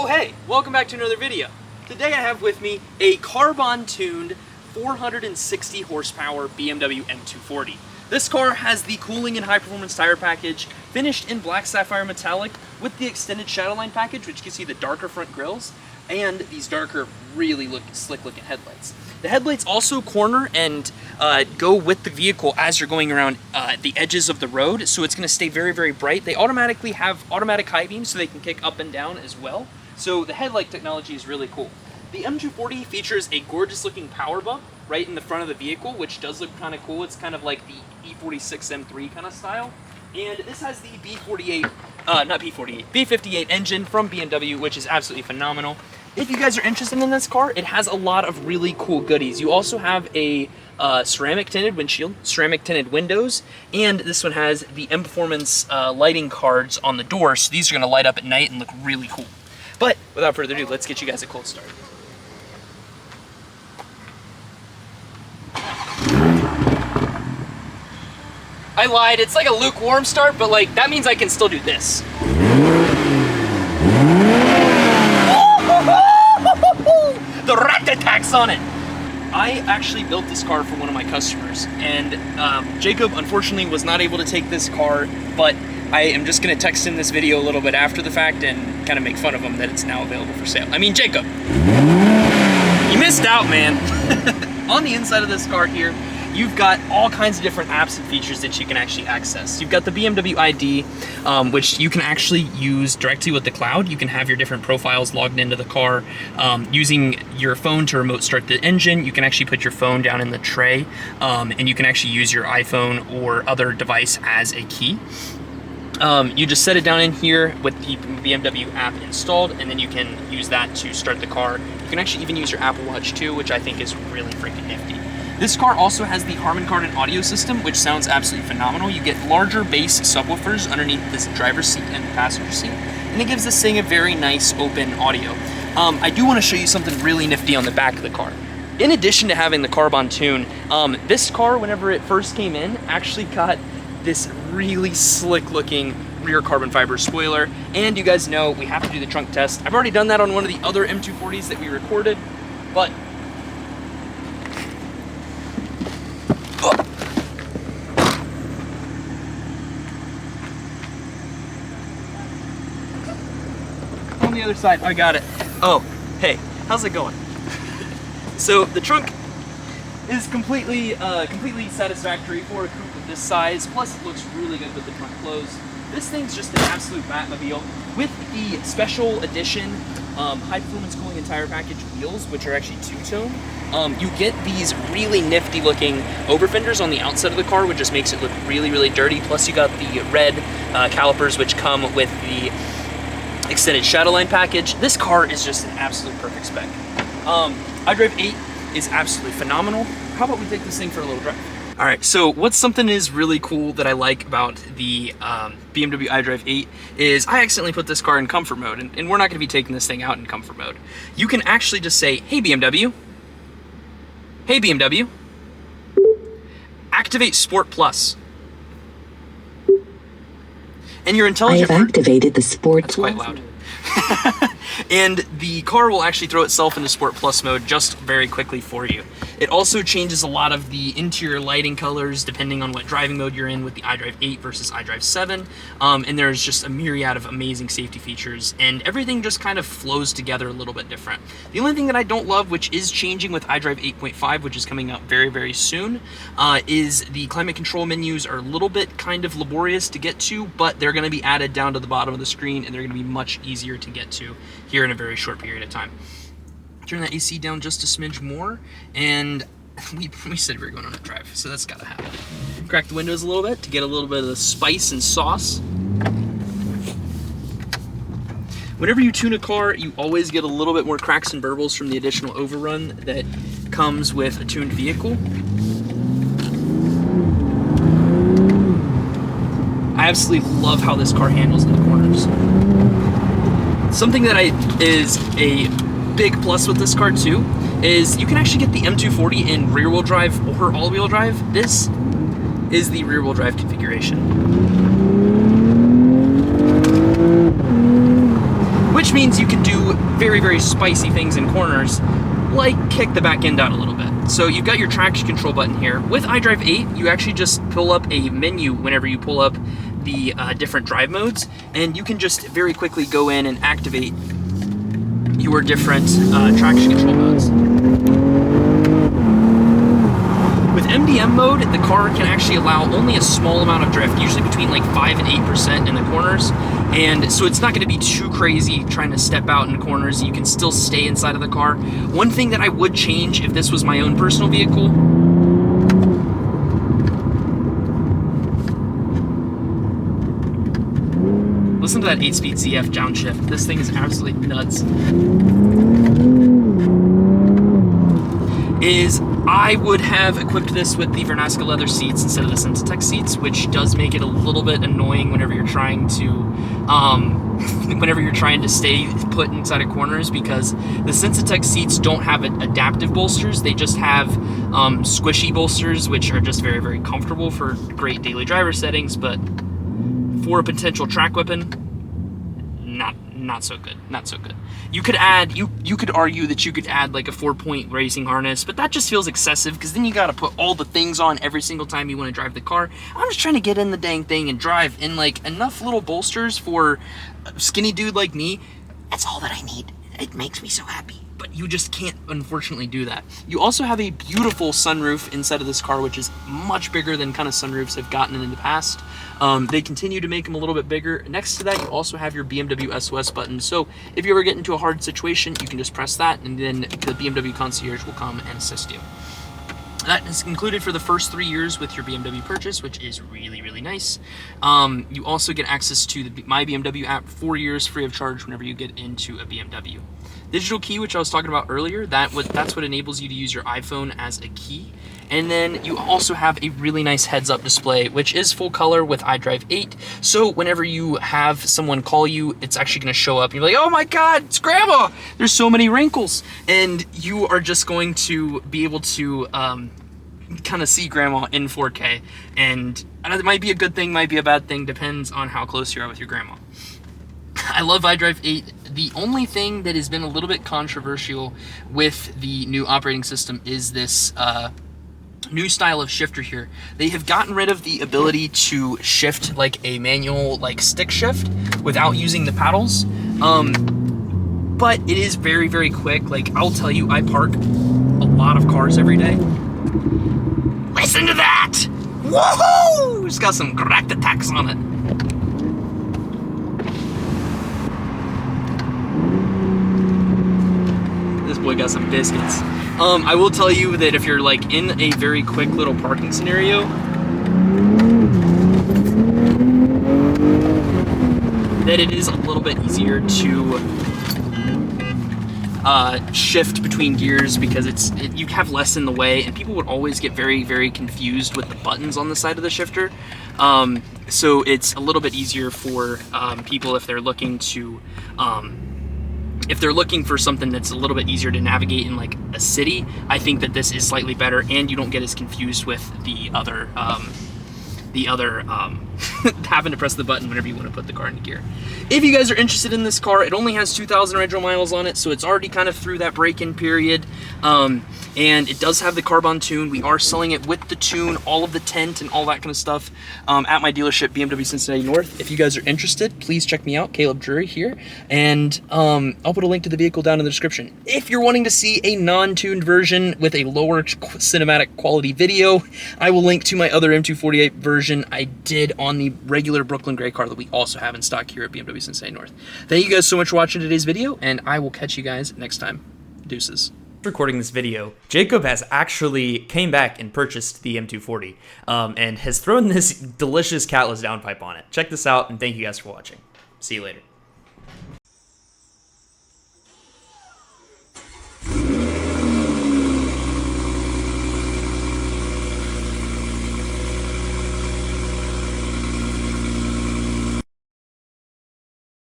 Oh hey, welcome back to another video. Today I have with me a carbon-tuned 460 horsepower BMW M240. This car has the cooling and high performance tire package, finished in black sapphire metallic with the extended shadowline package, which gives you the darker front grills and these darker, really slick looking headlights. The headlights also corner and go with the vehicle as you're going around the edges of the road, so it's going to stay very, very bright. They automatically have automatic high beams, so they can kick up and down as well. So the headlight technology is really cool. The M240 features a gorgeous looking power bump right in the front of the vehicle, which does look kind of cool. It's kind of like the E46 M3 kind of style. And this has the B58 engine from BMW, which is absolutely phenomenal. If you guys are interested in this car, it has a lot of really cool goodies. You also have a ceramic tinted windshield, ceramic tinted windows, and this one has the M Performance lighting cards on the door, so these are going to light up at night and look really cool. But without further ado, let's get you guys a cold start. I lied, it's like a lukewarm start, but like that means I can still do this. The rat attacks on it. I actually built this car for one of my customers, and Jacob unfortunately was not able to take this car, but I am just gonna text him this video a little bit after the fact and kind of make fun of him that it's now available for sale. I mean, Jacob, you missed out, man. On the inside of this car here, you've got all kinds of different apps and features that you can actually access. You've got the BMW ID, which you can actually use directly with the cloud. You can have your different profiles logged into the car. Using your phone to remote start the engine, you can actually put your phone down in the tray, and you can actually use your iPhone or other device as a key. You just set it down in here with the BMW app installed, and then you can use that to start the car. You can actually even use your Apple Watch too, which I think is really freaking nifty. This car also has the Harman Kardon audio system, which sounds absolutely phenomenal. You get larger bass subwoofers underneath this driver's seat and passenger seat, and it gives this thing a very nice open audio. I do want to show you something really nifty on the back of the car. In addition to having the carbon tune, this car, whenever it first came in, actually got this really slick looking rear carbon fiber spoiler, and you guys know we have to do the trunk test. I've already done that on one of the other M240s that we recorded, but on the other side, I got it. Oh, hey, how's it going? So the trunk is completely satisfactory for a coupe of this size. Plus, it looks really good with the trunk closed. This thing's just an absolute Batmobile with the special edition high performance cooling and tire package wheels, which are actually two-tone. You get these really nifty looking over fenders on the outside of the car, which just makes it look really, really dirty. Plus, you got the red calipers, which come with the extended shadowline package. This car is just an absolute perfect spec. iDrive 8 is absolutely phenomenal. How about we take this thing for a little drive? All right, so what's something is really cool that I like about the BMW iDrive 8 is I accidentally put this car in comfort mode, and we're not gonna be taking this thing out in comfort mode. You can actually just say, hey BMW, activate Sport Plus. And your intelligent... I have activated the Sport That's Plus. quite loud. And the car will actually throw itself into Sport Plus mode just very quickly for you. It also changes a lot of the interior lighting colors depending on what driving mode you're in with the iDrive 8 versus iDrive 7. And there's just a myriad of amazing safety features, and everything just kind of flows together a little bit different. The only thing that I don't love, which is changing with iDrive 8.5, which is coming out very, very soon, is the climate control menus are a little bit kind of laborious to get to, but they're going to be added down to the bottom of the screen, and they're going to be much easier to get to here in a very short period of time. Turn that AC down just a smidge more, and we said we were going on a drive, so that's gotta happen. Crack the windows a little bit to get a little bit of the spice and sauce. Whenever you tune a car, you always get a little bit more cracks and burbles from the additional overrun that comes with a tuned vehicle. I absolutely love how this car handles in the corners. Something that is a big plus with this car too is you can actually get the M240 in rear-wheel drive or all-wheel drive. This is the rear-wheel drive configuration, which which means you can do very, very spicy things in corners, like kick the back end out a little bit. So you've got your traction control button here. With iDrive 8, you actually just pull up a menu whenever you pull up the different drive modes, and you can just very quickly go in and activate your different traction control modes. With MDM mode, the car can actually allow only a small amount of drift, usually between like 5 and 8% in the corners. And so it's not going to be too crazy trying to step out in corners. You can still stay inside of the car. One thing that I would change if this was my own personal vehicle, listen to that 8-speed ZF downshift. This thing is absolutely nuts. Is I would have equipped this with the Vernasca leather seats instead of the Sensitech seats, which does make it a little bit annoying whenever you're trying to stay put inside of corners, because the Sensitech seats don't have adaptive bolsters. They just have squishy bolsters, which are just very, very comfortable for great daily driver settings, but for a potential track weapon, not so good. Not so good. You could add, you could argue that you could add like a 4-point racing harness, but that just feels excessive, because then you got to put all the things on every single time you want to drive the car. I'm just trying to get in the dang thing and drive in like enough little bolsters for a skinny dude like me. That's all that I need. It makes me so happy. But you just can't, unfortunately, do that. You also have a beautiful sunroof inside of this car, which is much bigger than kind of sunroofs have gotten in the past. They continue to make them a little bit bigger. Next to that, you also have your BMW SOS button. So if you ever get into a hard situation, you can just press that, and then the BMW concierge will come and assist you. That is included for the first 3 years with your BMW purchase, which is really, really nice. You also get access to the My BMW app 4 years free of charge whenever you get into a BMW. Digital key, which I was talking about earlier, that's what enables you to use your iPhone as a key. And then you also have a really nice heads-up display, which is full color with iDrive 8. So whenever you have someone call you, it's actually going to show up. And you're like, oh my God, it's Grandma! There's so many wrinkles. And you are just going to be able to kind of see Grandma in 4K. And it might be a good thing, might be a bad thing, depends on how close you are with your grandma. I love iDrive 8. The only thing that has been a little bit controversial with the new operating system is this new style of shifter here. They have gotten rid of the ability to shift like a manual like stick shift without using the paddles. But it is very, very quick. Like, I'll tell you, I park a lot of cars every day. Listen to that! Woohoo! It's got some cracked attacks on it. This boy got some biscuits. I will tell you that if you're like in a very quick little parking scenario, that it is a little bit easier to shift between gears, because you have less in the way, and people would always get very, very confused with the buttons on the side of the shifter. So it's a little bit easier for people if they're looking to for something that's a little bit easier to navigate in like a city. I think that this is slightly better, and you don't get as confused with the other having to press the button whenever you want to put the car into gear. If you guys are interested in this car, it only has 2,000 original miles on it, so it's already kind of through that break-in period. And it does have the carbon tune. We are selling it with the tune, all of the tent and all that kind of stuff at my dealership, BMW Cincinnati North. If you guys are interested, please check me out, Caleb Drury here, and I'll put a link to the vehicle down in the description. If you're wanting to see a non-tuned version with a lower cinematic quality video, I will link to my other M240 version I did on the regular Brooklyn gray car that we also have in stock here at BMW Cincinnati North. Thank you guys so much for watching today's video, and I will catch you guys next time. Deuces. Recording this video, Jacob has actually came back and purchased the M240 and has thrown this delicious catless downpipe on it. Check this out, and thank you guys for watching. See you later.